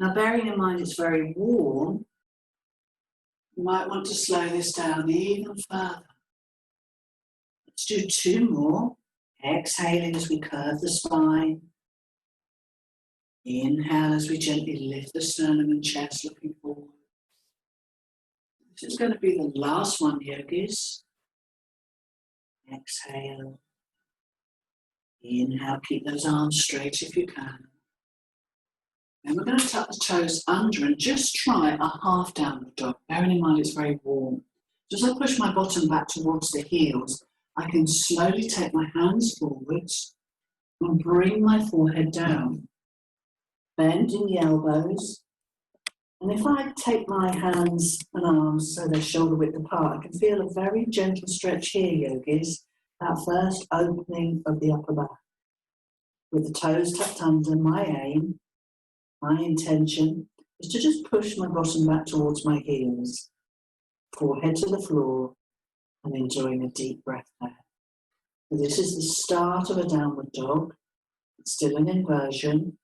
Now, bearing in mind it's very warm, you might want to slow this down even further. Let's do 2 more. Exhaling as we curve the spine. Inhale as we gently lift the sternum and chest, looking forward. This is going to be the last one, yogis. Exhale. Inhale, keep those arms straight if you can. And we're going to tuck the toes under and just try a half downward dog, bearing in mind it's very warm. So as I push my bottom back towards the heels, I can slowly take my hands forwards and bring my forehead down, bending the elbows. And if I take my hands and arms so they're shoulder width apart, I can feel a very gentle stretch here, yogis, that first opening of the upper back. With the toes tucked under, my aim, my intention is to just push my bottom back towards my heels, forehead to the floor, and enjoying a deep breath there. So this is the start of a downward dog. It's still an inversion,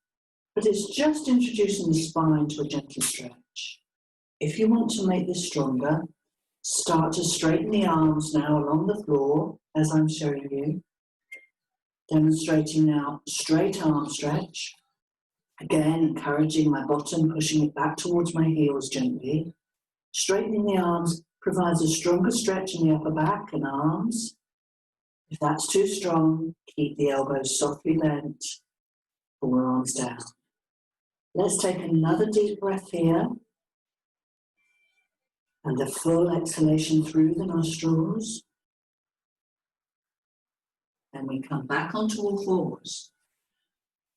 but it's just introducing the spine to a gentle stretch. If you want to make this stronger, start to straighten the arms now along the floor, as I'm showing you. Demonstrating now straight arm stretch. Again, encouraging my bottom, pushing it back towards my heels gently. Straightening the arms provides a stronger stretch in the upper back and arms. If that's too strong, keep the elbows softly bent, forearms down. Let's take another deep breath here. And a full exhalation through the nostrils. Then we come back onto all fours.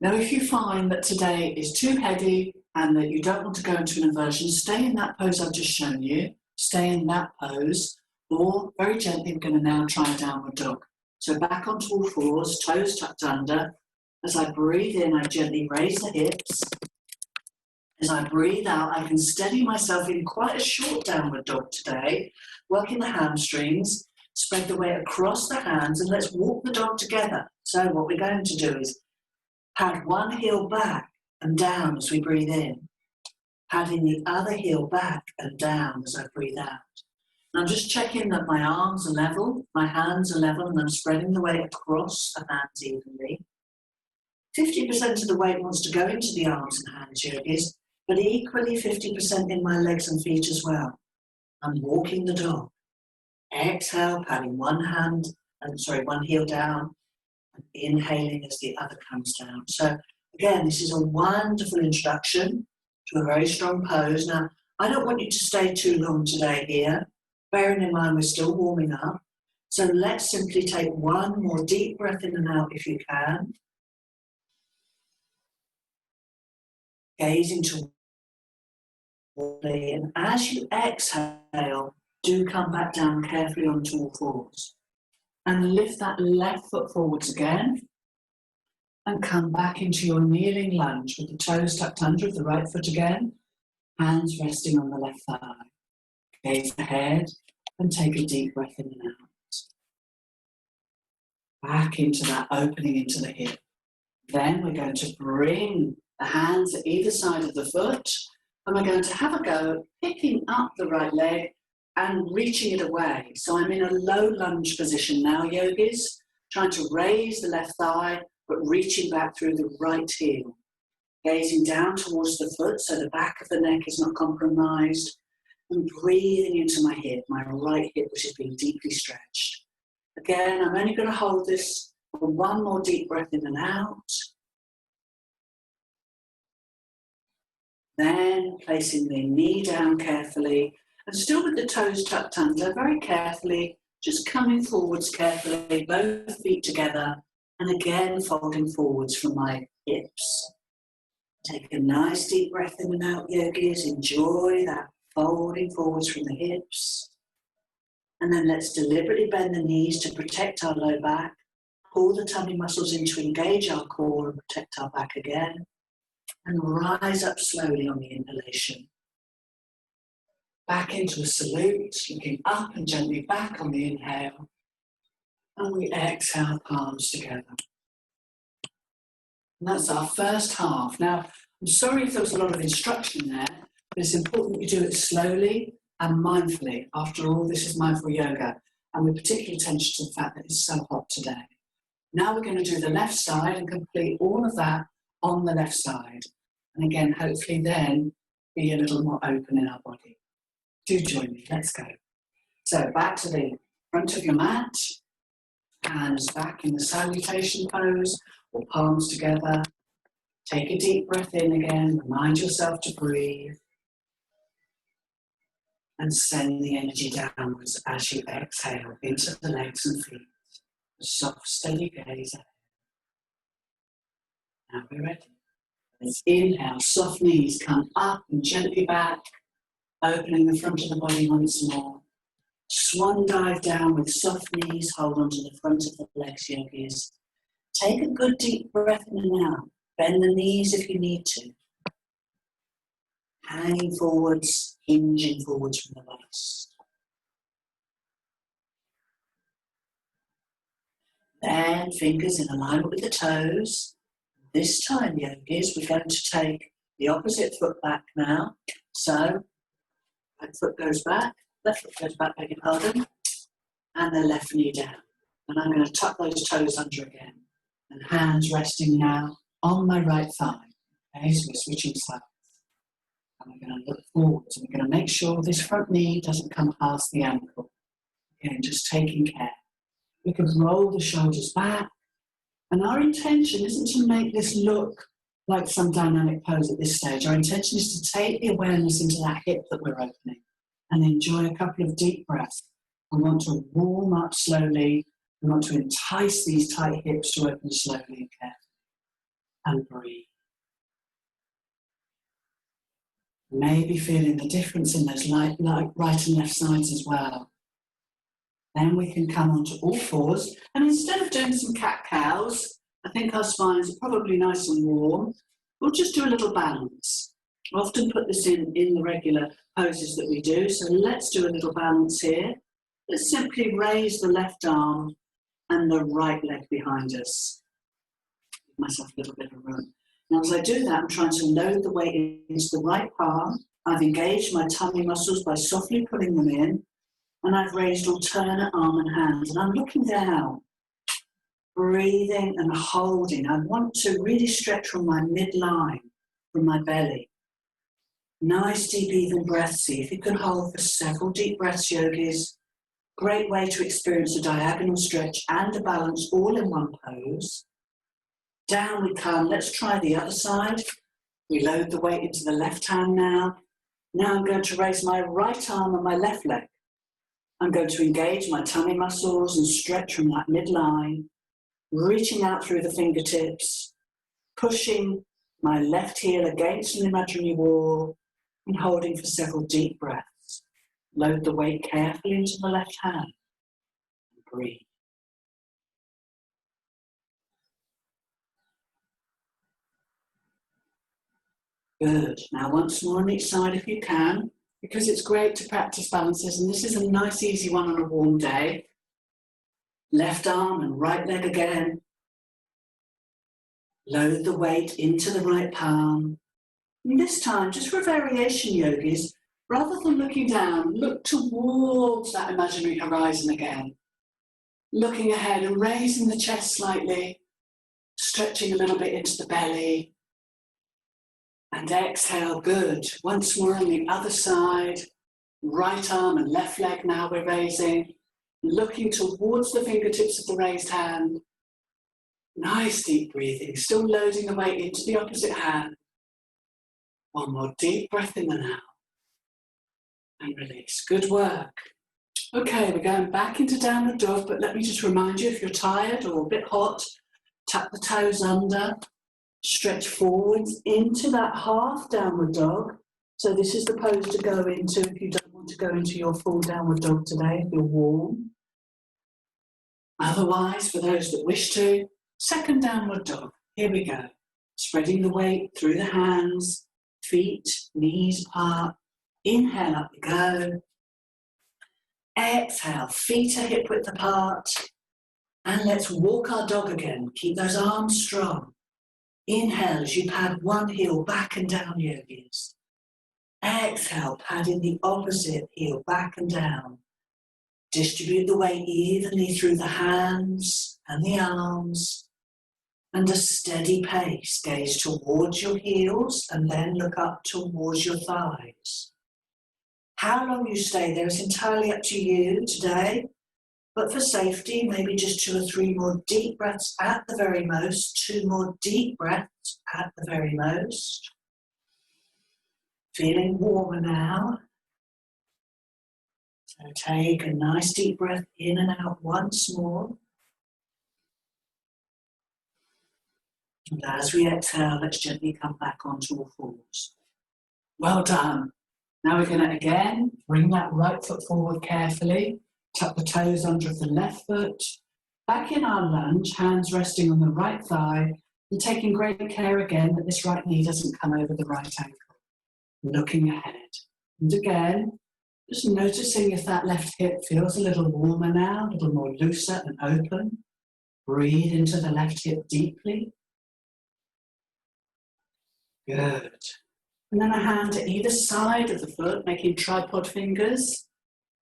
Now, if you find that today is too heavy and that you don't want to go into an inversion, stay in that pose I've just shown you. Stay in that pose, or very gently, we're going to now try a downward dog. So back onto all fours, toes tucked under. As I breathe in, I gently raise the hips. As I breathe out, I can steady myself in quite a short downward dog today, working the hamstrings, spread the weight across the hands, and let's walk the dog together. So what we're going to do is pad one heel back and down as we breathe in, padding the other heel back and down as I breathe out. And I'm just checking that my arms are level, my hands are level, and I'm spreading the weight across the hands evenly. 50% of the weight wants to go into the arms and hands, yogis, but equally 50% in my legs and feet as well. I'm walking the dog. Exhale, padding one heel down, and inhaling as the other comes down. So again, this is a wonderful introduction to a very strong pose. Now, I don't want you to stay too long today here, bearing in mind we're still warming up. So let's simply take one more deep breath in and out if you can. Gazing towards the body, and as you exhale, do come back down carefully onto all fours. And lift that left foot forwards again. And come back into your kneeling lunge with the toes tucked under the right foot again. Hands resting on the left thigh. Gaze ahead and take a deep breath in and out. Back into that opening into the hip. Then we're going to bring the hands at either side of the foot. And we're going to have a go picking up the right leg and reaching it away. So I'm in a low lunge position now, yogis, trying to raise the left thigh, but reaching back through the right heel. Gazing down towards the foot so the back of the neck is not compromised, and breathing into my hip, my right hip, which is being deeply stretched. Again, I'm only going to hold this for one more deep breath in and out. Then placing the knee down carefully, and still with the toes tucked under, very carefully, just coming forwards carefully, both feet together, and again folding forwards from my hips. Take a nice deep breath in and out, yogis. Enjoy that folding forwards from the hips. And then let's deliberately bend the knees to protect our low back. Pull the tummy muscles in to engage our core and protect our back again. And rise up slowly on the inhalation. Back into a salute, looking up and gently back on the inhale. And we exhale, palms together. And that's our first half. Now, I'm sorry if there was a lot of instruction there, but it's important that you do it slowly and mindfully. After all, this is mindful yoga, and with particular attention to the fact that it's so hot today. Now we're going to do the left side and complete all of that on the left side. And again, hopefully then be a little more open in our body. Do join me, let's go. So back to the front of your mat, hands back in the salutation pose, or palms together. Take a deep breath in again, remind yourself to breathe. And send the energy downwards as you exhale into the legs and feet. A soft, steady gaze ahead. Now we're ready. Let's inhale, soft knees come up and gently back, opening the front of the body once more. Swan dive down with soft knees, hold onto the front of the legs, yogis. Take a good deep breath in and out. Bend the knees if you need to. Hanging forwards, hinging forwards from the waist. Then fingers in alignment with the toes. This time, yogis, we're going to take the opposite foot back now. So, right foot goes back, left foot goes back, beg your pardon, and the left knee down. And I'm going to tuck those toes under again. And hands resting now on my right thigh. Okay, so we're switching sides. And we're going to look forwards, and we're going to make sure this front knee doesn't come past the ankle. Again, just taking care. We can roll the shoulders back. And our intention isn't to make this look like some dynamic pose at this stage. Our intention is to take the awareness into that hip that we're opening and enjoy a couple of deep breaths. We want to warm up slowly. We want to entice these tight hips to open slowly and carefully. And breathe. Maybe feeling the difference in those right and left sides as well. Then we can come onto all fours, and instead of doing some cat-cows, I think our spines are probably nice and warm, we'll just do a little balance. I often put this in the regular poses that we do, so let's do a little balance here. Let's simply raise the left arm and the right leg behind us. Give myself a little bit of room. Now as I do that, I'm trying to load the weight into the right palm. I've engaged my tummy muscles by softly pulling them in, and I've raised alternate arm and hands, and I'm looking down, breathing and holding. I want to really stretch from my midline, from my belly. Nice deep even breaths. See if you can hold for several deep breaths, yogis. Great way to experience a diagonal stretch and a balance all in one pose. Down we come. Let's try the other side. We load the weight into the left hand now. Now I'm going to raise my right arm and my left leg. I'm going to engage my tummy muscles and stretch from that midline, reaching out through the fingertips, pushing my left heel against an imaginary wall and holding for several deep breaths. Load the weight carefully into the left hand and breathe. Good. Now once more on each side if you can, because it's great to practice balances, and this is a nice easy one on a warm day. Left arm and right leg again. Load the weight into the right palm. And this time, just for variation, yogis, rather than looking down, look towards that imaginary horizon again. Looking ahead and raising the chest slightly, stretching a little bit into the belly. And exhale, good. Once more on the other side. Right arm and left leg now we're raising. Looking towards the fingertips of the raised hand. Nice deep breathing. Still loading the weight into the opposite hand. One more deep breath in and out. And release. Good work. Okay, we're going back into downward dog, but let me just remind you, if you're tired or a bit hot, tuck the toes under. Stretch forwards into that half downward dog. So this is the pose to go into if you don't want to go into your full downward dog today, if you're warm. Otherwise, for those that wish to, second downward dog. Here we go. Spreading the weight through the hands, feet, knees apart. Inhale, up we go. Exhale, feet are hip width apart. And let's walk our dog again. Keep those arms strong. Inhale as you pad one heel back and down, yogis. Exhale, padding the opposite heel back and down. Distribute the weight evenly through the hands and the arms. And a steady pace. Gaze towards your heels and then look up towards your thighs. How long you stay there is entirely up to you today. But for safety, maybe just 2 or 3 more deep breaths at the very most. 2 more deep breaths at the very most. Feeling warmer now. So take a nice deep breath in and out once more. And as we exhale, let's gently come back onto all fours. Well done. Now we're going to again bring that right foot forward carefully. Tuck the toes under the left foot. Back in our lunge, hands resting on the right thigh. And taking great care again that this right knee doesn't come over the right ankle. Looking ahead. And again, just noticing if that left hip feels a little warmer now, a little more looser and open. Breathe into the left hip deeply. Good. And then a hand to either side of the foot, making tripod fingers.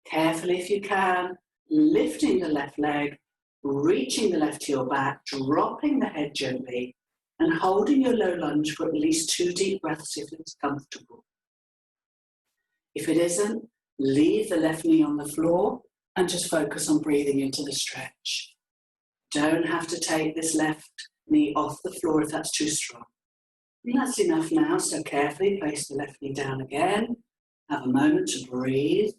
Carefully if you can, lifting the left leg, reaching the left heel back, dropping the head gently, and holding your low lunge for at least 2 deep breaths if it's comfortable. If it isn't, leave the left knee on the floor and just focus on breathing into the stretch. Don't have to take this left knee off the floor if that's too strong. And that's enough now, so carefully place the left knee down again. Have a moment to breathe.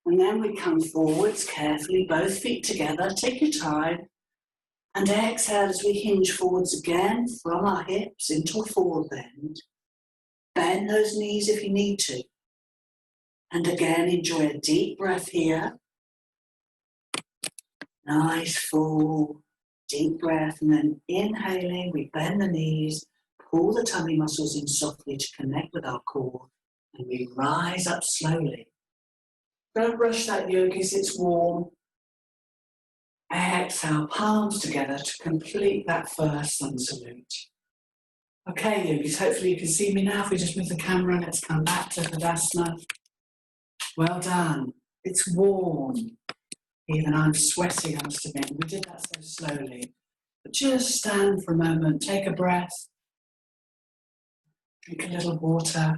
And then we come forwards carefully, both feet together. Take your time. And exhale as we hinge forwards again from our hips into a forward bend. Bend those knees if you need to. And again, enjoy a deep breath here. Nice, full, deep breath. And then inhaling, we bend the knees. Pull the tummy muscles in softly to connect with our core, and we rise up slowly. Don't rush that, yogis, it's warm. Exhale, palms together to complete that first sun salute. Okay, yogis, hopefully you can see me now. If we just move the camera, let's come back to Tadasana. Well done. It's warm. Even I'm sweating, I must admit. We did that so slowly. But just stand for a moment, take a breath. Drink a little water.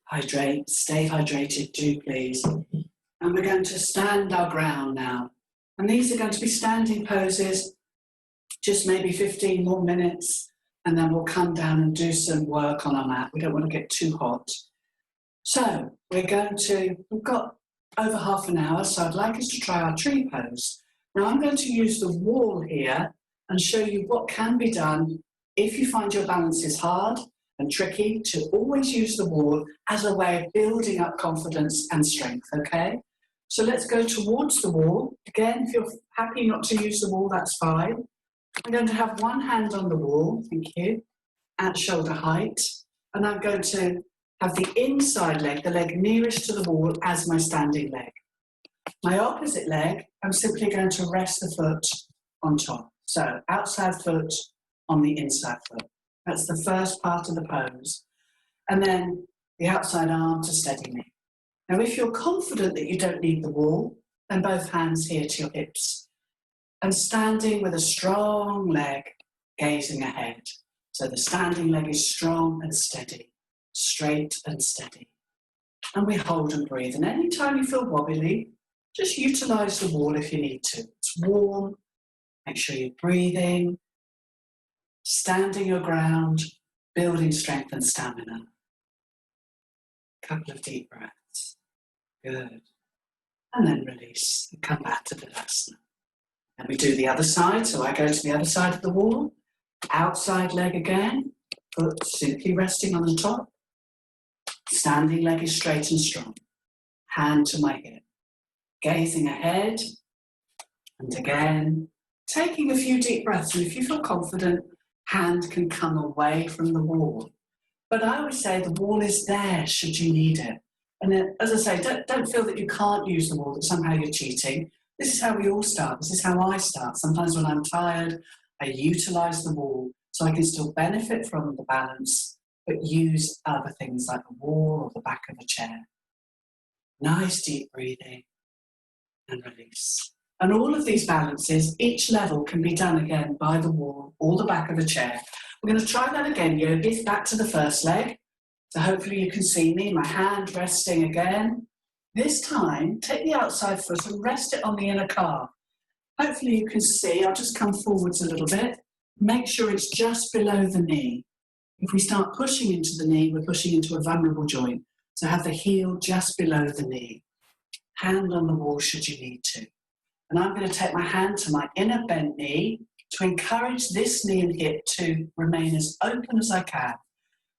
Hydrate, stay hydrated, do please. And we're going to stand our ground now. And these are going to be standing poses, just maybe 15 more minutes, and then we'll come down and do some work on our mat. We don't want to get too hot. So we've got over half an hour, so I'd like us to try our tree pose. Now I'm going to use the wall here and show you what can be done if you find your balance is hard and tricky, to always use the wall as a way of building up confidence and strength, okay? So let's go towards the wall. Again, if you're happy not to use the wall, that's fine. I'm going to have one hand on the wall, thank you, at shoulder height. And I'm going to have the inside leg, the leg nearest to the wall, as my standing leg. My opposite leg, I'm simply going to rest the foot on top. So outside foot on the inside foot. That's the first part of the pose. And then the outside arm to steady me. Now, if you're confident that you don't need the wall, then both hands here to your hips. And standing with a strong leg, gazing ahead. So the standing leg is strong and steady, straight and steady. And we hold and breathe. And anytime you feel wobbly, just utilize the wall if you need to. It's warm. Make sure you're breathing. Standing your ground, building strength and stamina. Couple of deep breaths. Good. And then release and come back to Tadasana. And we do the other side. So I go to the other side of the wall. Outside leg again. Foot simply resting on the top. Standing leg is straight and strong. Hand to my hip. Gazing ahead. And again, taking a few deep breaths. And if you feel confident, hand can come away from the wall. But I would say the wall is there should you need it. And then, as I say, don't feel that you can't use the wall, that somehow you're cheating. This is how we all start. This is how I start. Sometimes when I'm tired, I utilise the wall so I can still benefit from the balance, but use other things like the wall or the back of a chair. Nice deep breathing and release. And all of these balances, each level can be done again by the wall or the back of a chair. We're going to try that again, yogis, back to the first leg. So hopefully you can see me, my hand resting again. This time, take the outside foot and rest it on the inner calf. Hopefully you can see, I'll just come forwards a little bit. Make sure it's just below the knee. If we start pushing into the knee, we're pushing into a vulnerable joint. So have the heel just below the knee. Hand on the wall should you need to. And I'm going to take my hand to my inner bent knee to encourage this knee and hip to remain as open as I can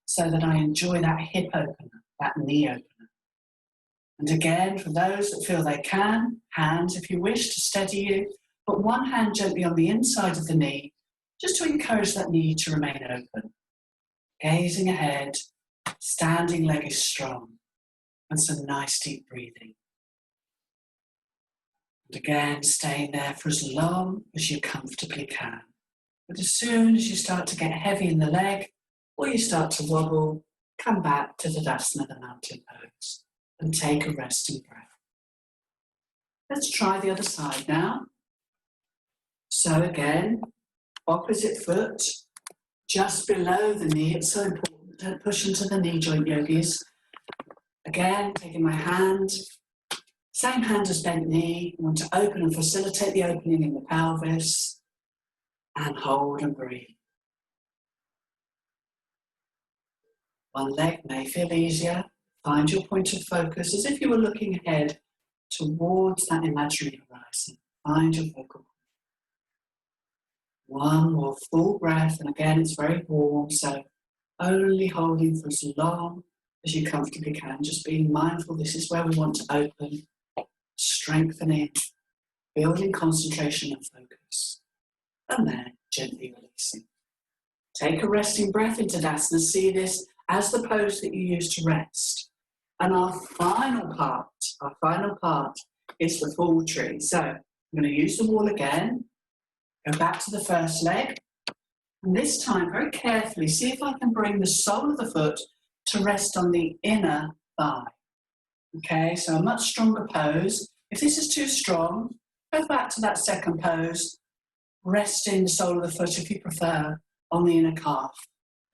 so that I enjoy that hip opener, that knee opener. And again, for those that feel they can, hands if you wish to steady you, put one hand gently on the inside of the knee just to encourage that knee to remain open. Gazing ahead, standing leg is strong, and some nice deep breathing. And again, staying there for as long as you comfortably can. But as soon as you start to get heavy in the leg, or you start to wobble, come back to Tadasana, the mountain pose, and take a resting breath. Let's try the other side now. So again, opposite foot, just below the knee. It's so important, don't push into the knee joint, yogis. Again, taking my hand, same hand as bent knee. I want to open and facilitate the opening in the pelvis, and hold and breathe. One leg may feel easier. Find your point of focus as if you were looking ahead towards that imaginary horizon. Find your focal point. One more full breath, and again it's very warm, so only holding for as long as you comfortably can. Just being mindful this is where we want to open, strengthening, building concentration and focus, and then gently releasing. Take a resting breath into Tadasana. See this as the pose that you use to rest. And our final part is the fall tree. So I'm going to use the wall again, go back to the first leg, and this time very carefully see if I can bring the sole of the foot to rest on the inner thigh. Okay, so a much stronger pose. If this is too strong, go back to that second pose, resting the sole of the foot if you prefer on the inner calf.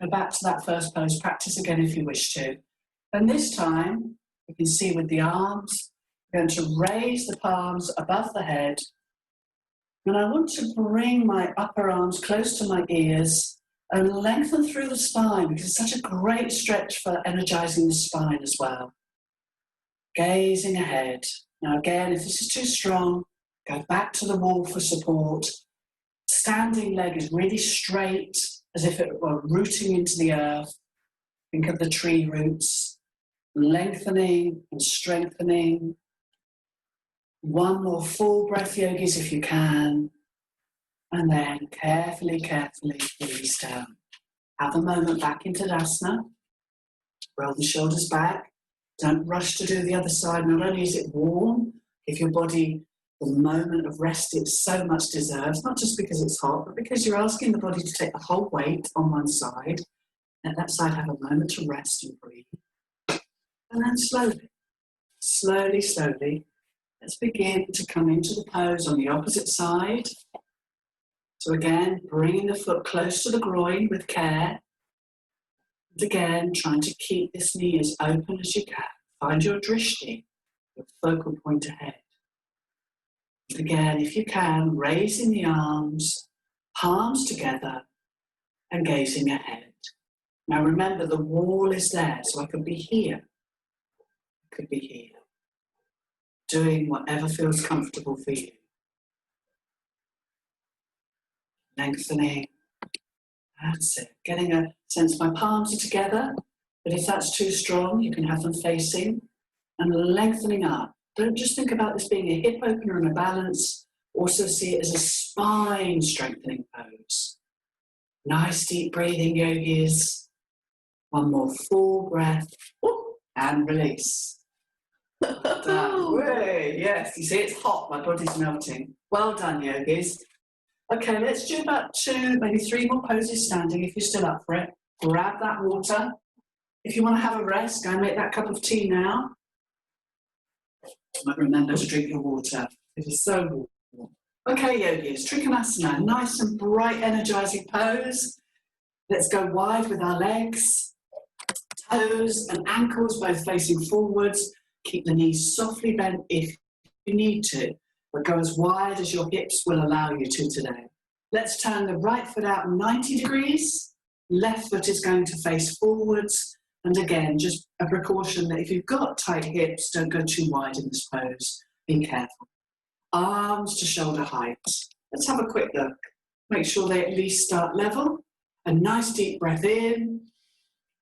Go back to that first pose, practice again if you wish to. And this time, you can see with the arms, I'm going to raise the palms above the head. And I want to bring my upper arms close to my ears and lengthen through the spine because it's such a great stretch for energizing the spine as well. Gazing ahead. Now again, if this is too strong, go back to the wall for support. Standing leg is really straight, as if it were rooting into the earth. Think of the tree roots, lengthening and strengthening. One more full breath, yogis, if you can. And then carefully release down. Have a moment back into Tadasana. Roll the shoulders back. Don't rush to do the other side. Not only is it warm, give your body the moment of rest it so much deserves, not just because it's hot, but because you're asking the body to take the whole weight on one side. Let that side have a moment to rest and breathe. And then slowly, let's begin to come into the pose on the opposite side. So again, bringing the foot close to the groin with care. And again, trying to keep this knee as open as you can. Find your drishti, your focal point ahead. And again, if you can, raising the arms, palms together, and gazing ahead. Now remember, the wall is there, so I could be here. I could be here. Doing whatever feels comfortable for you. Lengthening. That's it. Getting a sense my palms are together, but if that's too strong, you can have them facing and lengthening up. Don't just think about this being a hip opener and a balance. Also see it as a spine strengthening pose. Nice deep breathing, yogis. One more full breath. And release. Yes, you see it's hot, my body's melting. Well done, yogis. Okay, let's do about 2, maybe 3 more poses standing if you're still up for it. Grab that water. If you want to have a rest, go and make that cup of tea now. But remember to drink your water. It is so warm. Okay, yogis, Trikonasana, nice and bright, energizing pose. Let's go wide with our legs, toes and ankles both facing forwards. Keep the knees softly bent if you need to, but go as wide as your hips will allow you to today. Let's turn the right foot out 90 degrees. Left foot is going to face forwards. And again, just a precaution that if you've got tight hips, don't go too wide in this pose. Be careful. Arms to shoulder height. Let's have a quick look. Make sure they at least start level. A nice deep breath in.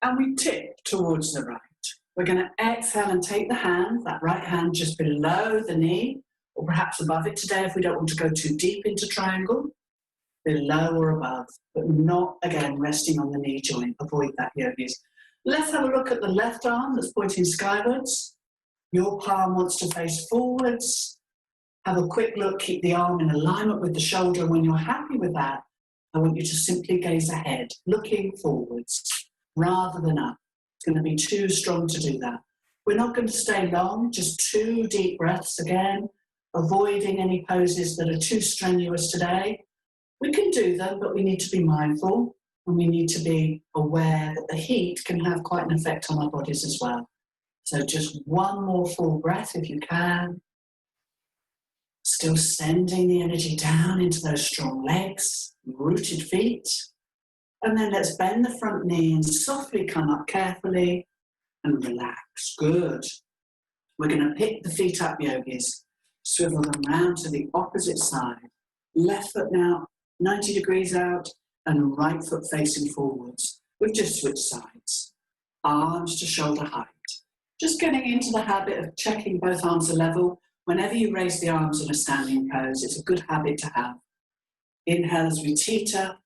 And we tip towards the right. We're going to exhale and take the hand, that right hand just below the knee, or perhaps above it today if we don't want to go too deep into triangle. Below or above, but not, again, resting on the knee joint. Avoid that, yogis. Let's have a look at the left arm that's pointing skywards. Your palm wants to face forwards. Have a quick look, keep the arm in alignment with the shoulder. When you're happy with that, I want you to simply gaze ahead, looking forwards rather than up. It's going to be too strong to do that. We're not going to stay long, just 2 deep breaths again, avoiding any poses that are too strenuous today. We can do them, but we need to be mindful and we need to be aware that the heat can have quite an effect on our bodies as well. So just 1 more full breath if you can. Still sending the energy down into those strong legs, rooted feet. And then let's bend the front knee and softly come up carefully and relax. Good. We're going to pick the feet up, yogis. Swivel them round to the opposite side. Left foot now 90 degrees out and right foot facing forwards. We've just switched sides. Arms to shoulder height. Just getting into the habit of checking both arms are level. Whenever you raise the arms in a standing pose, it's a good habit to have. Inhale as we teeter.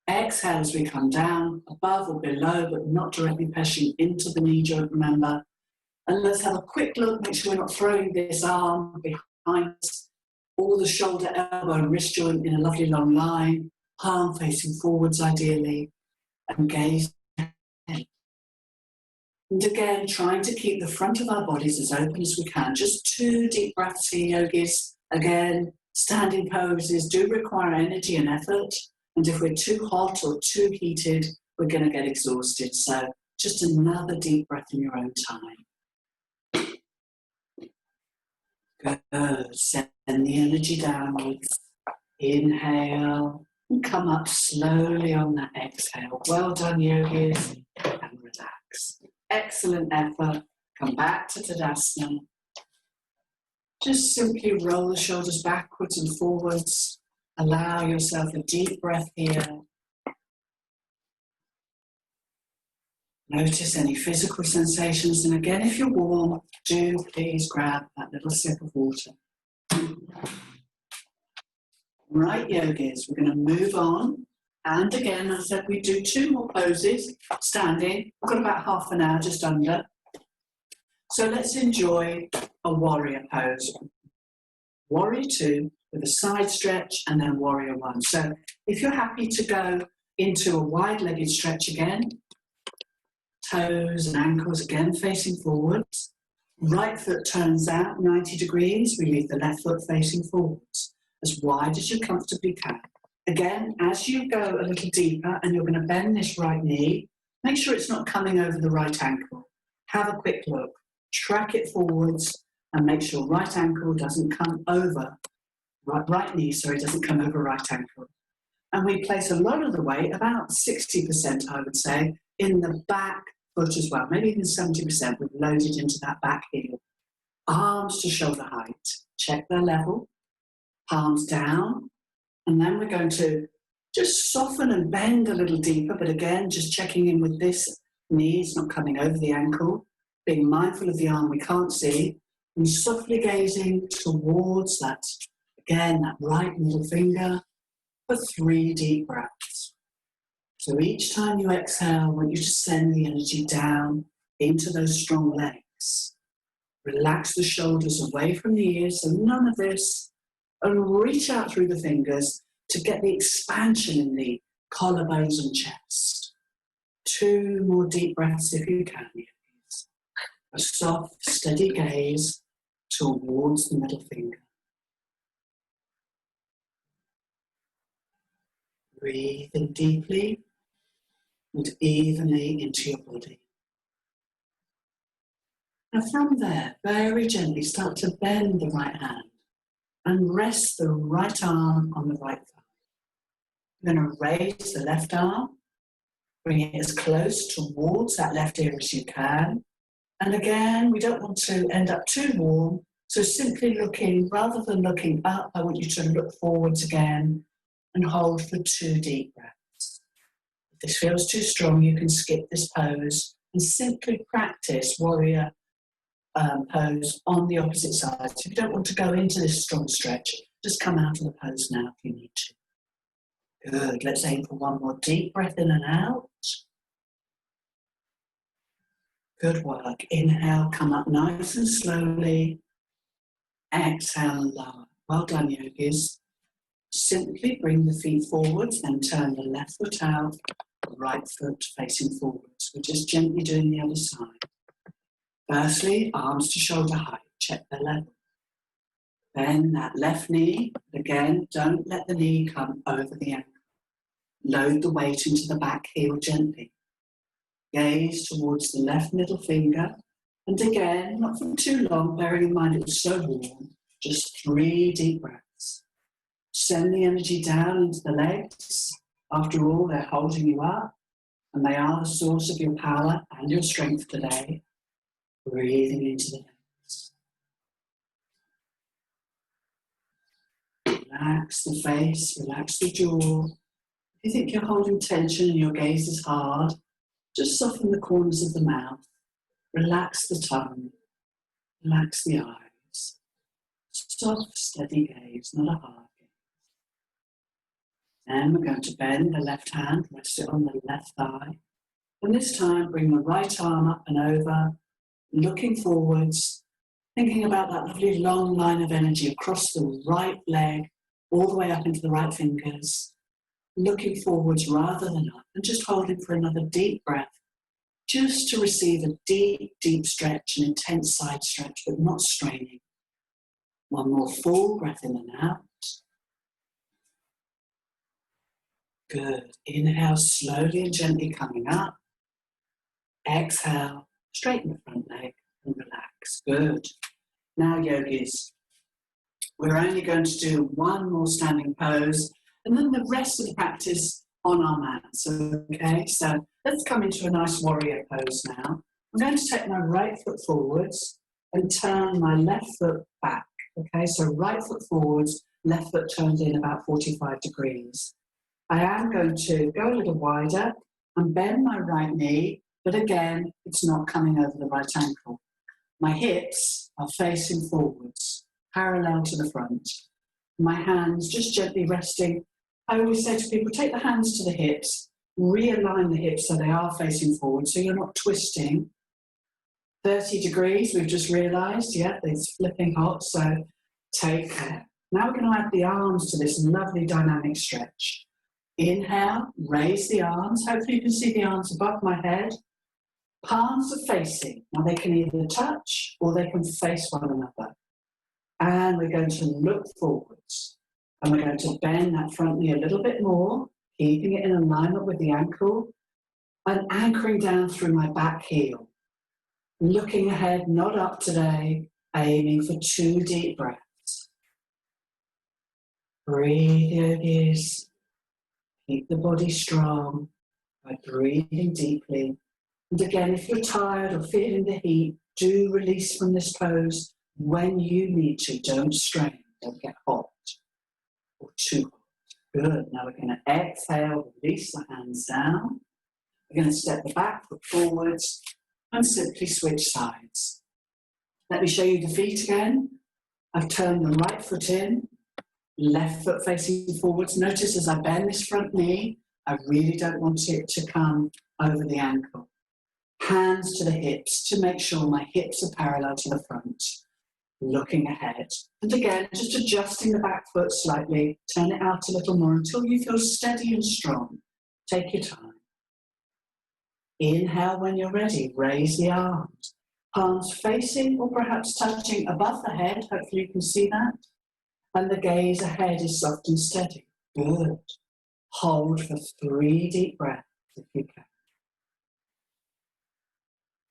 Exhale as we come down, above or below, but not directly pressing into the knee joint, remember. And let's have a quick look, make sure we're not throwing this arm behind us. All the shoulder, elbow and wrist joint in a lovely long line, palm facing forwards ideally, and gaze ahead. And again, trying to keep the front of our bodies as open as we can. Just 2 deep breaths here, yogis. Again, standing poses do require energy and effort. And if we're too hot or too heated, we're going to get exhausted. So just another deep breath in your own time. Good. Send the energy downwards. Inhale and come up slowly on that exhale. Well done, yogis. And relax. Excellent effort. Come back to Tadasana. Just simply roll the shoulders backwards and forwards. Allow yourself a deep breath here. Notice any physical sensations. And again, if you're warm, do please grab that little sip of water. Right, yogis, we're going to move on. And again, as I said, we do 2 more poses, standing. We've got about half an hour, just under. So let's enjoy a warrior pose. Warrior 2 with a side stretch and then warrior 1. So if you're happy to go into a wide-legged stretch again, toes and ankles again facing forwards. Right foot turns out 90 degrees. We leave the left foot facing forwards, as wide as you comfortably can. Again, as you go a little deeper and you're going to bend this right knee, make sure it's not coming over the right ankle. Have a quick look. Track it forwards and make sure right ankle doesn't come over, right knee, doesn't come over right ankle. And we place a lot of the weight, about 60%, I would say, in the back foot as well. Maybe even 70% we've loaded into that back heel. Arms to shoulder height. Check their level. Palms down. And then we're going to just soften and bend a little deeper, but again, just checking in with this knee, it's not coming over the ankle, being mindful of the arm we can't see, and softly gazing towards that, again, that right middle finger for 3 deep breaths. So each time you exhale, I want you to send the energy down into those strong legs. Relax the shoulders away from the ears, so none of this. And reach out through the fingers. to get the expansion in the collarbones and chest. 2 more deep breaths if you can. A soft, steady gaze towards the middle finger. Breathe in deeply and evenly into your body. Now from there, very gently start to bend the right hand and rest the right arm on the right thigh. You're going to raise the left arm, bring it as close towards that left ear as you can. And again, we don't want to end up too warm, so simply looking, rather than looking up, I want you to look forwards again and hold for 2 deep breaths. If this feels too strong, you can skip this pose and simply practice warrior pose on the opposite side. So if you don't want to go into this strong stretch, just come out of the pose now if you need to. Good. Let's aim for 1 more deep breath in and out. Good work. Inhale, come up nice and slowly. Exhale and lower. Well done, yogis. Simply bring the feet forwards, then turn the left foot out, right foot facing forwards. We're just gently doing the other side. Firstly, arms to shoulder height. Check their level. Then that left knee. Again, don't let the knee come over the ankle. Load the weight into the back heel gently. Gaze towards the left middle finger. And again, not for too long, bearing in mind it's so warm, just 3 deep breaths. Send the energy down into the legs. After all, they're holding you up, and they are the source of your power and your strength today. Breathing into the legs. Relax the face, relax the jaw. If you think you're holding tension and your gaze is hard, just soften the corners of the mouth. Relax the tongue. Relax the eyes. Soft, steady gaze, not a hard gaze. Then we're going to bend the left hand, rest it on the left thigh. And this time, bring the right arm up and over, looking forwards, thinking about that lovely long line of energy across the right leg, all the way up into the right fingers, looking forwards rather than up, and just holding for another deep breath, just to receive a deep, deep stretch, an intense side stretch, but not straining. 1 more full breath in and out. Good. Inhale, slowly and gently coming up. Exhale, straighten the front leg and relax. Good. Now, yogis, we're only going to do 1 more standing pose and then the rest of the practice on our mats. Okay, so let's come into a nice warrior pose now. I'm going to take my right foot forwards and turn my left foot back. Okay, so right foot forwards, left foot turned in about 45 degrees. I am going to go a little wider and bend my right knee, but again, it's not coming over the right ankle. My hips are facing forwards, parallel to the front. My hands just gently resting. I always say to people, take the hands to the hips, realign the hips so they are facing forward, so you're not twisting. 30 degrees, we've just realised, yeah, it's flipping hot, so take care. Now we're going to add the arms to this lovely dynamic stretch. Inhale, raise the arms. Hopefully you can see the arms above my head. Palms are facing. Now they can either touch or they can face one another. And we're going to look forwards. And we're going to bend that front knee a little bit more, keeping it in alignment with the ankle, and anchoring down through my back heel. Looking ahead, not up today, aiming for 2 deep breaths. Breathe, yogis. Keep the body strong by breathing deeply. And again, if you're tired or feeling the heat, do release from this pose when you need to. Don't strain, don't get hot or too hot. Good. Now we're going to exhale, release the hands down. We're going to step the back foot forwards and simply switch sides. Let me show you the feet again. I've turned the right foot in, left foot facing forwards. Notice as I bend this front knee, I really don't want it to come over the ankle. Hands to the hips to make sure my hips are parallel to the front. looking ahead. And again, just adjusting the back foot slightly, turn it out a little more until you feel steady and strong. Take your time. Inhale when you're ready, raise the arms. Palms facing or perhaps touching above the head, hopefully you can see that. And the gaze ahead is soft and steady. Good. Hold for 3 deep breaths if you can.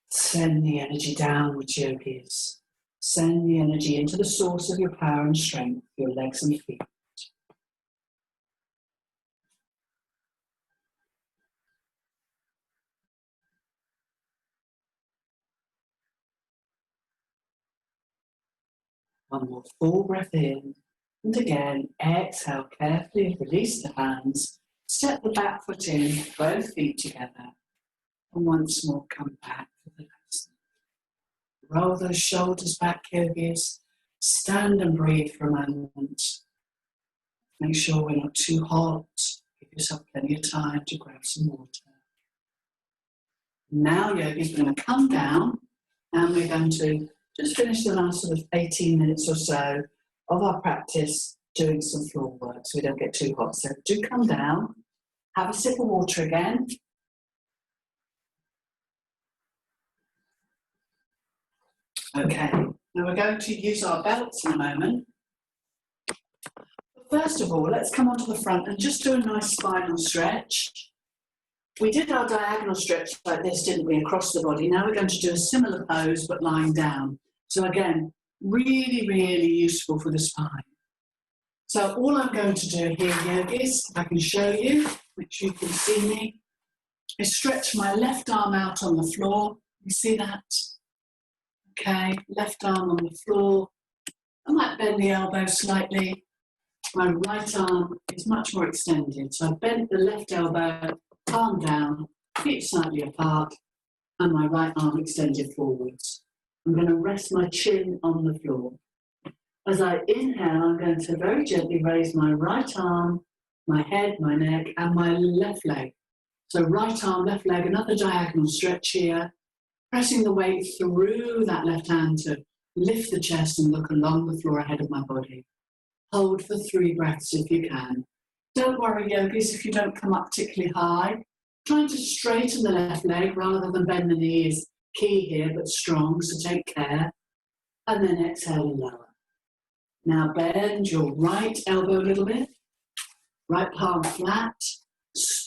Send the energy downwards, yogis. Send the energy into the source of your power and strength, your legs and feet. One more full breath in. And again, exhale carefully, release the hands. Step the back foot in, both feet together. And once more, come back for the next. Roll those shoulders back, yogis. Stand and breathe for a moment. Make sure we're not too hot. Give yourself plenty of time to grab some water. Now, yogis, we're going to come down and we're going to just finish the last sort of 18 minutes or so of our practice doing some floor work so we don't get too hot. So do come down, have a sip of water again. Okay, now we're going to use our belts in a moment. But first of all, let's come onto the front and just do a nice spinal stretch. We did our diagonal stretch like this, didn't we, across the body. Now we're going to do a similar pose, but lying down. So again, really, really useful for the spine. So all I'm going to do here, yogis, if I can show you, make sure you can see me, is stretch my left arm out on the floor. You see that? Okay, left arm on the floor. I might bend the elbow slightly. My right arm is much more extended. So I bent the left elbow, palm down, feet slightly apart, and my right arm extended forwards. I'm going to rest my chin on the floor. As I inhale, I'm going to very gently raise my right arm, my head, my neck, and my left leg. So right arm, left leg, another diagonal stretch here. Pressing the weight through that left hand to lift the chest and look along the floor ahead of my body. Hold for 3 breaths if you can. Don't worry, yogis, if you don't come up particularly high. Trying to straighten the left leg rather than bend the knee is key here, but strong, so take care. And then exhale and lower. Now bend your right elbow a little bit. Right palm flat.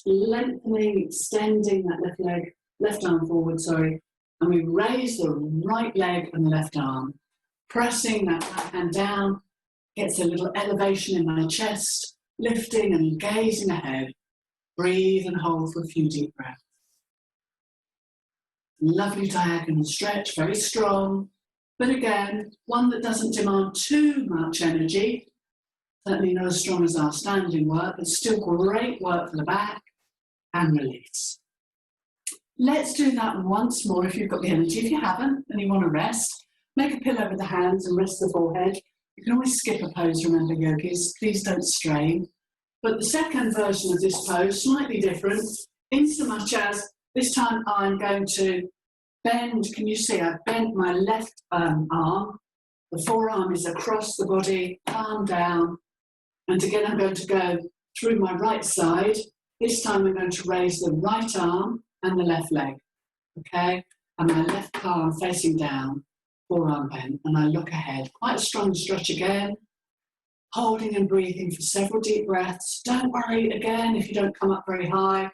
Lengthening, extending that left leg, left arm forward, sorry. And we raise the right leg and the left arm. Pressing that right hand down. Gets a little elevation in my chest. Lifting and gazing ahead. Breathe and hold for a few deep breaths. Lovely diagonal stretch, very strong. But again, one that doesn't demand too much energy. Certainly not as strong as our standing work, but still great work for the back. And release. Let's do that once more if you've got the energy. If you haven't and you want to rest, make a pillow with the hands and rest the forehead. You can always skip a pose, remember, yogis. Please don't strain. But the second version of this pose, slightly different, in so much as this time I'm going to bend. Can you see? I've bent my left arm. The forearm is across the body, palm down. And again, I'm going to go through my right side. This time I'm going to raise the right arm and the left leg. Okay? And my left palm facing down, forearm bent, and I look ahead. Quite a strong stretch again. Holding and breathing for several deep breaths. Don't worry, again, if you don't come up very high.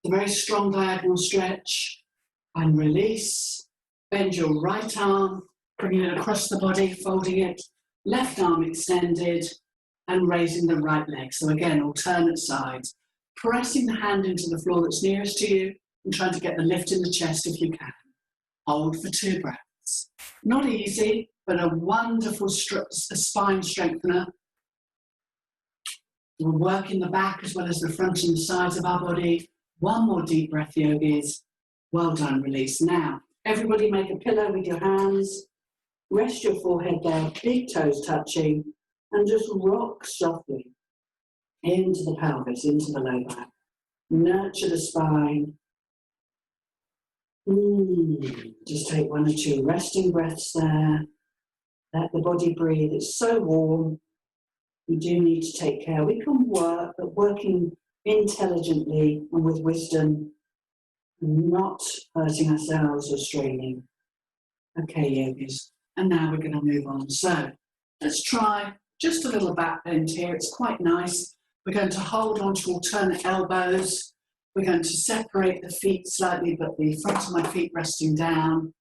A very strong diagonal stretch. And release. Bend your right arm, bringing it across the body, folding it. Left arm extended and raising the right leg. So again, alternate sides. Pressing the hand into the floor that's nearest to you and trying to get the lift in the chest if you can. Hold for 2 breaths. Not easy, but a wonderful spine strengthener. We'll work in the back as well as the front and the sides of our body. One more deep breath, yogis. Well done, release. Now, everybody make a pillow with your hands. Rest your forehead there, big toes touching, and just rock softly into the pelvis, into the low back. Nurture the spine. Just take 1 or 2 resting breaths there. Let the body breathe. It's so warm. We do need to take care. We can work, but working intelligently and with wisdom, not hurting ourselves or straining. Okay, yogis. And now we're going to move on. So let's try just a little back bend here. It's quite nice. We're going to hold on to alternate elbows. We're going to separate the feet slightly, but the front of my feet resting down.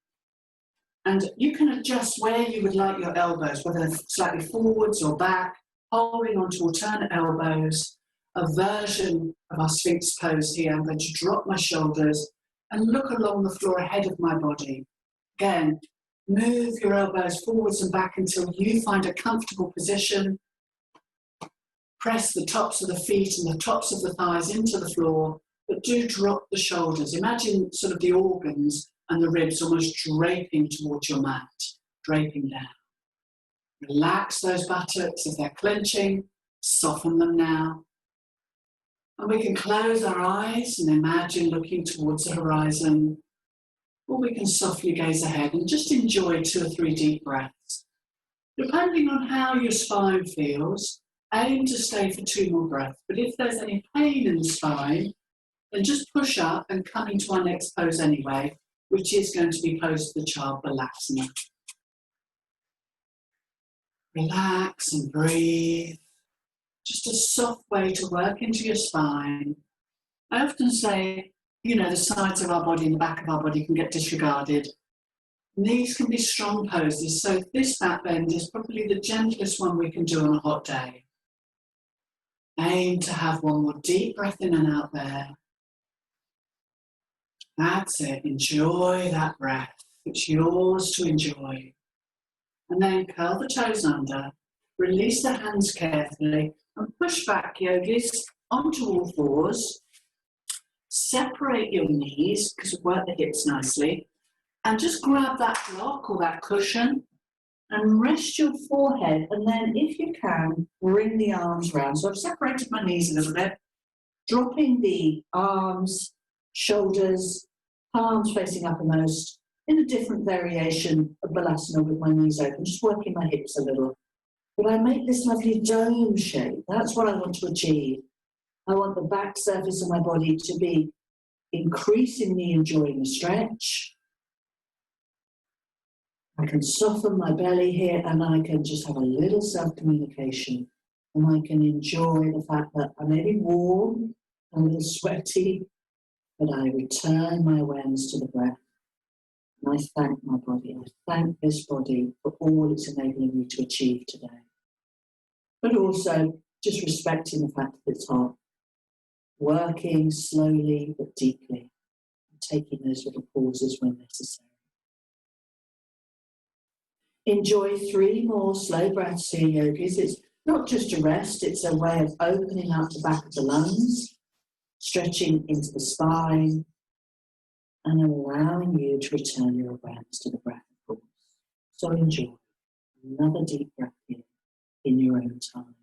And you can adjust where you would like your elbows, whether slightly forwards or back, holding on to alternate elbows. A version of our Sphinx pose here. I'm going to drop my shoulders and look along the floor ahead of my body. Again, move your elbows forwards and back until you find a comfortable position. Press the tops of the feet and the tops of the thighs into the floor, but do drop the shoulders. Imagine sort of the organs and the ribs almost draping towards your mat, draping down. Relax those buttocks if they're clenching, soften them now. And we can close our eyes and imagine looking towards the horizon, or we can softly gaze ahead and just enjoy 2 or 3 deep breaths. Depending on how your spine feels, aim to stay for 2 more breaths. But if there's any pain in the spine, then just push up and come into our next pose anyway, which is going to be pose of the child Balasana. Relax and breathe. Just a soft way to work into your spine. I often say, the sides of our body and the back of our body can get disregarded. And these can be strong poses, so this back bend is probably the gentlest one we can do on a hot day. Aim to have 1 more deep breath in and out there. That's it. Enjoy that breath. It's yours to enjoy. And then curl the toes under. Release the hands carefully and push back, yogis, onto all fours. Separate your knees, because we work the hips nicely. And just grab that block or that cushion and rest your forehead. And then, if you can, bring the arms round. So I've separated my knees a little bit, dropping the arms, shoulders, palms facing uppermost in a different variation of Balasana with my knees open, just working my hips a little. But I make this lovely dome shape. That's what I want to achieve. I want the back surface of my body to be increasingly enjoying a stretch. I can soften my belly here and I can just have a little self-communication. And I can enjoy the fact that I may be warm, a little sweaty, but I return my awareness to the breath. And I thank my body. I thank this body for all it's enabling me to achieve today. But also just respecting the fact that it's hard. Working slowly but deeply. And taking those little pauses when necessary. Enjoy 3 more slow breaths here, yogis. It's not just a rest, it's a way of opening up the back of the lungs, stretching into the spine, and allowing you to return your awareness to the breath, of course. So enjoy another deep breath here in your own time.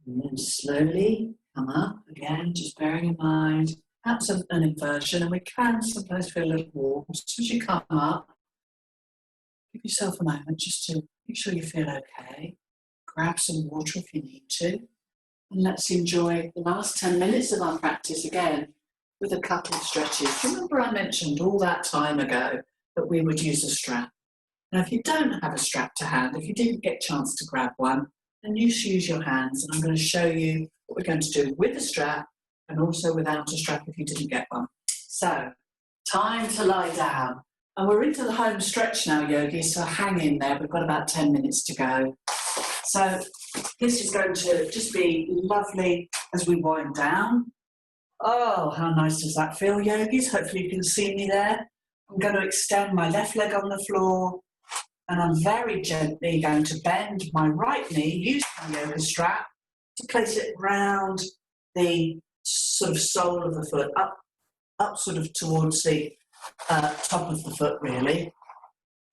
And then slowly come up again, just bearing in mind that's an inversion, and we can sometimes feel a little warm. So as you come up, give yourself a moment just to make sure you feel okay. Grab some water if you need to. And let's enjoy the last 10 minutes of our practice again with a couple of stretches. Remember I mentioned all that time ago that we would use a strap. Now if you don't have a strap to hand, if you didn't get a chance to grab one, then you just use your hands, and I'm going to show you what we're going to do with a strap and also without a strap if you didn't get one. So, time to lie down. And we're into the home stretch now, yogis, so hang in there. We've got about 10 minutes to go. So, this is going to just be lovely as we wind down. Oh, how nice does that feel, yogis? Hopefully you can see me there. I'm going to extend my left leg on the floor, and I'm very gently going to bend my right knee, use my yoga strap to place it round the sort of sole of the foot, up sort of towards the top of the foot really,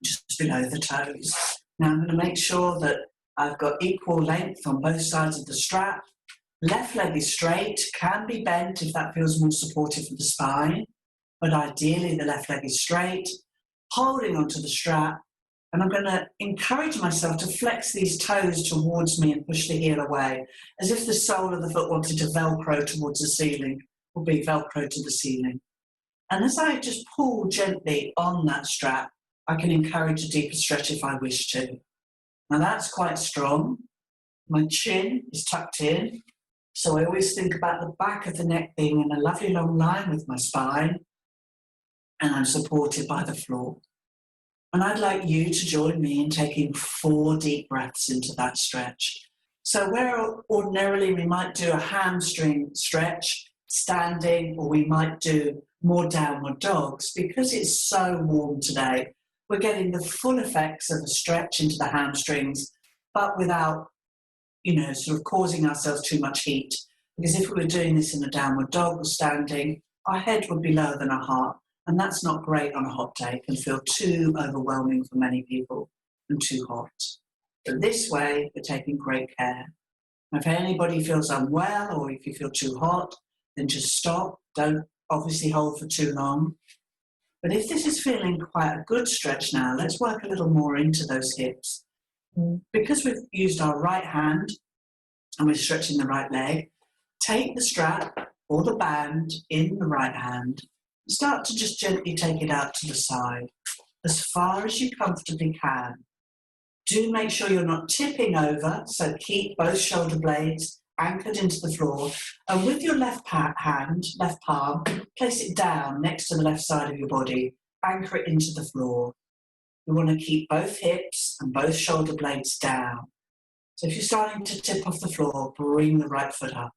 just below the toes. Now I'm going to make sure that I've got equal length on both sides of the strap. Left leg is straight, can be bent if that feels more supportive of the spine, but ideally the left leg is straight, holding onto the strap, and I'm going to encourage myself to flex these toes towards me and push the heel away, as if the sole of the foot wanted to Velcro towards the ceiling, or be Velcro to the ceiling. And as I just pull gently on that strap, I can encourage a deeper stretch if I wish to. Now that's quite strong. My chin is tucked in, so I always think about the back of the neck being in a lovely long line with my spine, and I'm supported by the floor. And I'd like you to join me in taking 4 deep breaths into that stretch. So where ordinarily we might do a hamstring stretch, standing, or we might do more downward dogs, because it's so warm today, we're getting the full effects of a stretch into the hamstrings, but without, sort of causing ourselves too much heat. Because if we were doing this in a downward dog or standing, our head would be lower than our heart. And that's not great on a hot day. It can feel too overwhelming for many people and too hot. But this way, we're taking great care. If anybody feels unwell or if you feel too hot, then just stop. Don't obviously hold for too long. But if this is feeling quite a good stretch now, let's work a little more into those hips. Because we've used our right hand and we're stretching the right leg, take the strap or the band in the right hand. Start to just gently take it out to the side, as far as you comfortably can. Do make sure you're not tipping over, so keep both shoulder blades anchored into the floor, and with your left palm, place it down next to the left side of your body, anchor it into the floor. You want to keep both hips and both shoulder blades down. So if you're starting to tip off the floor, bring the right foot up.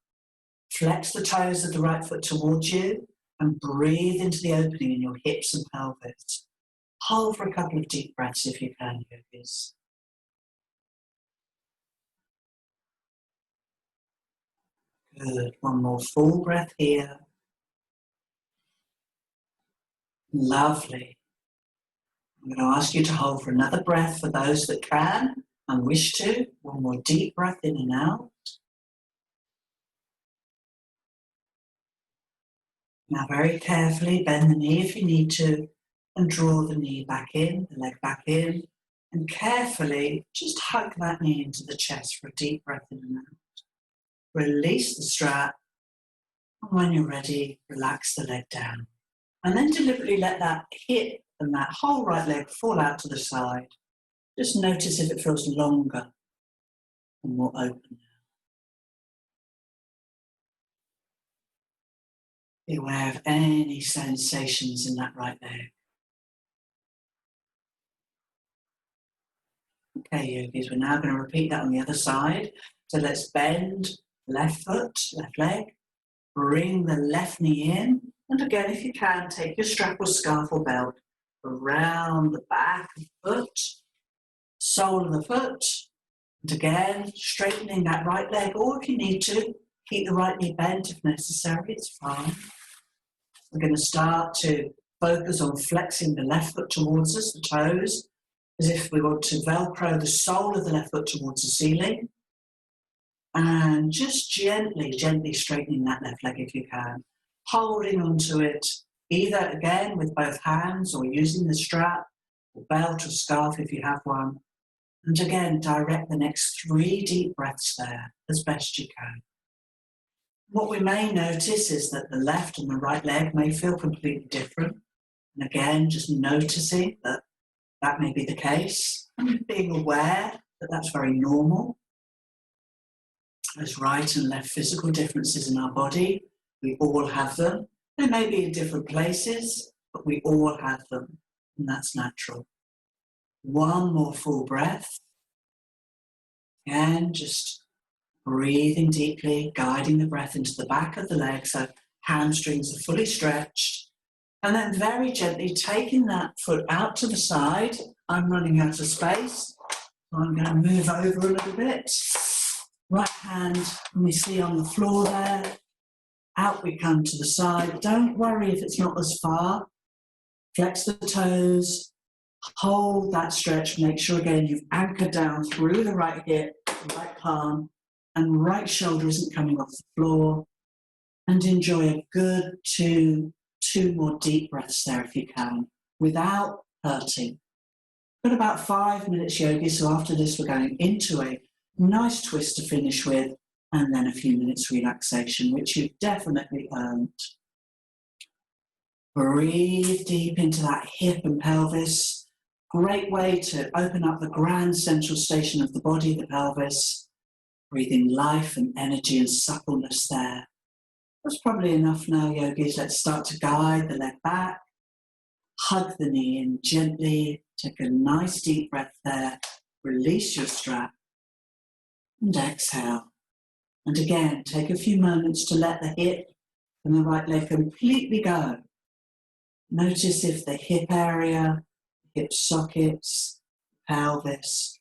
Flex the toes of the right foot towards you, and breathe into the opening in your hips and pelvis. Hold for a couple of deep breaths if you can, yogis. Good. One more full breath here. Lovely. I'm going to ask you to hold for another breath for those that can and wish to. One more deep breath in and out. Now very carefully bend the knee if you need to and draw the knee back in, the leg back in, and carefully just hug that knee into the chest for a deep breath in and out. Release the strap, and when you're ready, relax the leg down. And then deliberately let that hip and that whole right leg fall out to the side. Just notice if it feels longer and more open. Be aware of any sensations in that right leg. Okay, yogis, we're now going to repeat that on the other side. So let's bend left foot, left leg, bring the left knee in, and again, if you can, take your strap or scarf or belt around the back of the foot, sole of the foot, and again, straightening that right leg, or if you need to, keep the right knee bent if necessary, it's fine. We're going to start to focus on flexing the left foot towards us, the toes, as if we want to Velcro the sole of the left foot towards the ceiling. And just gently straightening that left leg if you can. Holding onto it, either again with both hands or using the strap, or belt or scarf if you have one. And again, direct the next 3 deep breaths there as best you can. What we may notice is that the left and the right leg may feel completely different. And again, just noticing that that may be the case, and being aware that that's very normal. There's right and left physical differences in our body. We all have them. They may be in different places, but we all have them, and that's natural. One more full breath. And just breathing deeply, guiding the breath into the back of the leg so hamstrings are fully stretched. And then very gently taking that foot out to the side. I'm running out of space. So I'm going to move over a little bit. Right hand, we see on the floor there. Out we come to the side. Don't worry if it's not as far. Flex the toes. Hold that stretch. Make sure again you've anchored down through the right hip, right palm, and right shoulder isn't coming off the floor. And enjoy a good two more deep breaths there if you can, without hurting. Got about 5 minutes yogi, so after this we're going into a nice twist to finish with, and then a few minutes relaxation, which you've definitely earned. Breathe deep into that hip and pelvis. Great way to open up the grand central station of the body, the pelvis. Breathing life and energy and suppleness there. That's probably enough now, yogis. Let's start to guide the leg back. Hug the knee in gently. Take a nice deep breath there. Release your strap. And exhale. And again, take a few moments to let the hip and the right leg completely go. Notice if the hip area, hip sockets, pelvis,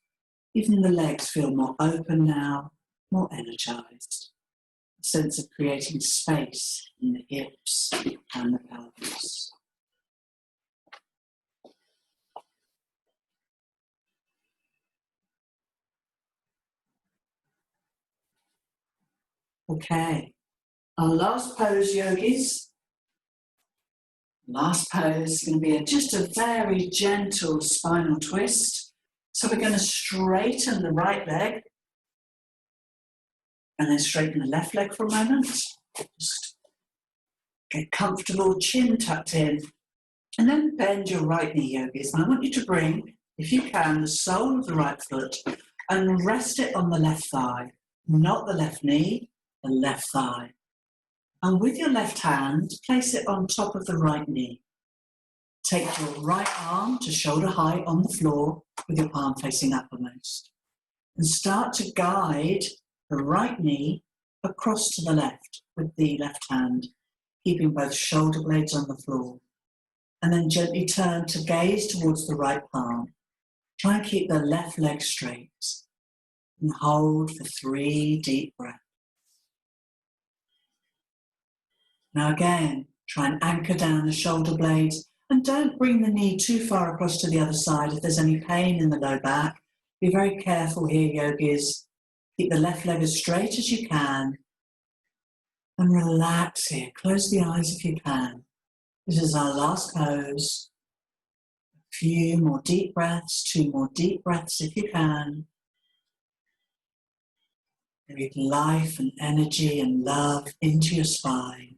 even the legs feel more open now, more energized. A sense of creating space in the hips and the pelvis. Okay, our last pose, yogis. Last pose is going to be just a very gentle spinal twist. So we're going to straighten the right leg and then straighten the left leg for a moment. Just get comfortable, chin tucked in, and then bend your right knee, yogis. And I want you to bring, if you can, the sole of the right foot and rest it on the left thigh, not the left knee, the left thigh. And with your left hand, place it on top of the right knee. Take your right arm to shoulder height on the floor with your palm facing uppermost. And start to guide the right knee across to the left with the left hand, keeping both shoulder blades on the floor. And then gently turn to gaze towards the right palm. Try and keep the left leg straight. And hold for 3 deep breaths. Now again, try and anchor down the shoulder blades and don't bring the knee too far across to the other side. If there's any pain in the low back, be very careful here, yogis. Keep the left leg as straight as you can and relax here. Close the eyes if you can. This is our last pose. A few more deep breaths, 2 more deep breaths if you can. Breathe life and energy and love into your spine.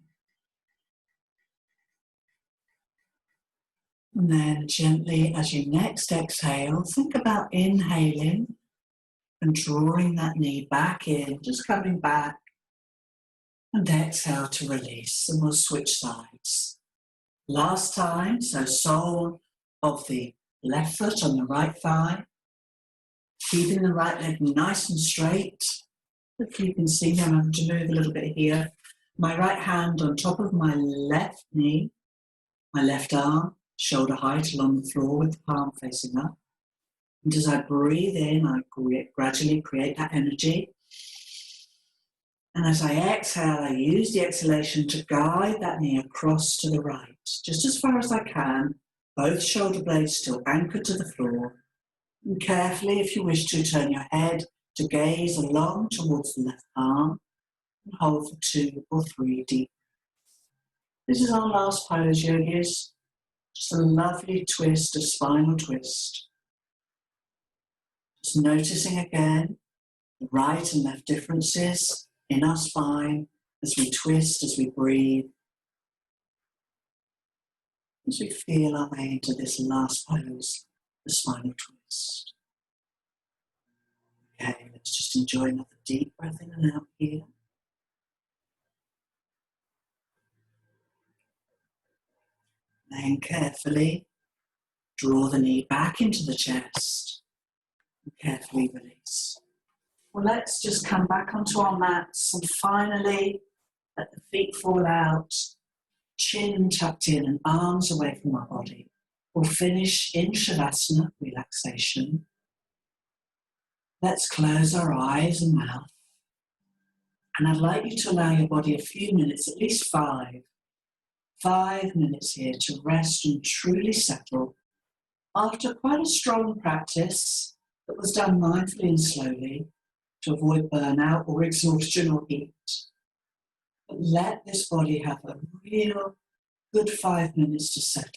And then gently, as you next exhale, think about inhaling and drawing that knee back in, just coming back. And exhale to release, and we'll switch sides. Last time, so sole of the left foot on the right thigh, keeping the right leg nice and straight. If you can see me, I'm having to move a little bit here. My right hand on top of my left knee, my left arm, shoulder height along the floor with the palm facing up. And as I breathe in, I gradually create that energy. And as I exhale, I use the exhalation to guide that knee across to the right, just as far as I can, both shoulder blades still anchored to the floor. And carefully, if you wish to, turn your head to gaze along towards the left arm and hold for 2 or 3 deep. This is our last pose, yogis. Just a lovely twist, a spinal twist. Just noticing again the right and left differences in our spine as we twist, as we breathe, as we feel our way into this last pose, the spinal twist. Okay, let's just enjoy another deep breath in and out here. Then carefully draw the knee back into the chest and carefully release. Well, let's just come back onto our mats and finally let the feet fall out, chin tucked in and arms away from our body. We'll finish in Shavasana, relaxation. Let's close our eyes and mouth. And I'd like you to allow your body a few minutes, at least 5 minutes here to rest and truly settle After quite a strong practice that was done mindfully and slowly to avoid burnout or exhaustion or heat, but let this body have a real good 5 minutes to settle.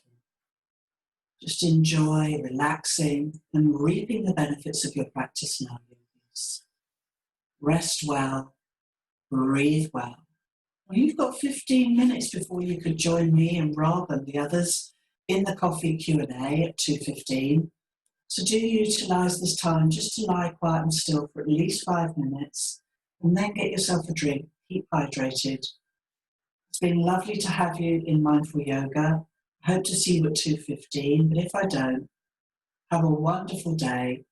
Just enjoy relaxing and reaping the benefits of your practice now. Rest well, breathe well. Well, you've got 15 minutes before you could join me and Rob and the others in the coffee Q&A at 2:15. So do utilise this time just to lie quiet and still for at least 5 minutes and then get yourself a drink. Keep hydrated. It's been lovely to have you in Mindful Yoga. I hope to see you at 2:15, but if I don't, have a wonderful day